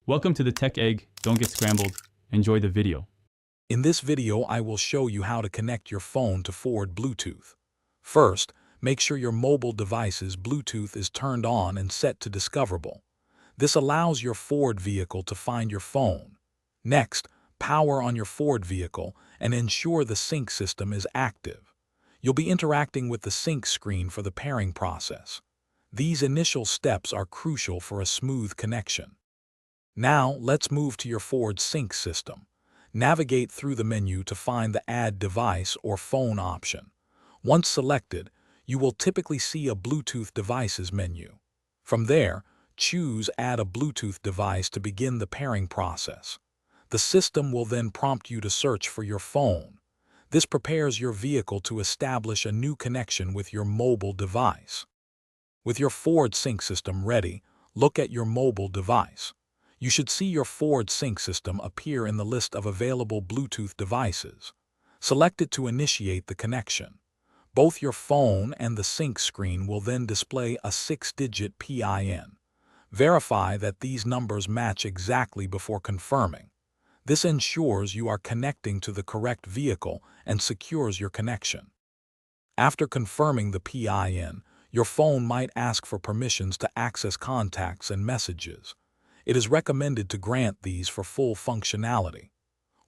Welcome to the Tech Egg. Don't get scrambled. Enjoy the video. In this video, I will show you how to connect your phone to Ford Bluetooth. First, make sure your mobile device's Bluetooth is turned on and set to discoverable. This allows your Ford vehicle to find your phone. Next, power on your Ford vehicle and ensure the sync system is active. You'll be interacting with the sync screen for the pairing process. These initial steps are crucial for a smooth connection. Now, let's move to your Ford sync system. Navigate through the menu to find the Add Device or Phone option. Once selected, you will typically see a Bluetooth Devices menu. From there, choose Add a Bluetooth device to begin the pairing process. The system will then prompt you to search for your phone. This prepares your vehicle to establish a new connection with your mobile device. With your Ford sync system ready, look at your mobile device. You should see your Ford sync system appear in the list of available Bluetooth devices. Select it to initiate the connection. Both your phone and the sync screen will then display a 6-digit PIN. Verify that these numbers match exactly before confirming. This ensures you are connecting to the correct vehicle and secures your connection. After confirming the PIN, your phone might ask for permissions to access contacts and messages. It is recommended to grant these for full functionality.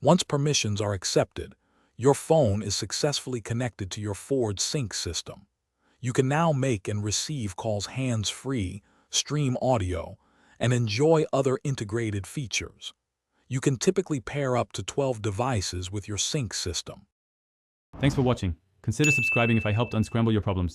Once permissions are accepted, your phone is successfully connected to your Ford sync system. You can now make and receive calls hands-free, stream audio, and enjoy other integrated features. You can typically pair up to 12 devices with your sync system. Thanks for watching. Consider subscribing if I helped unscramble your problems.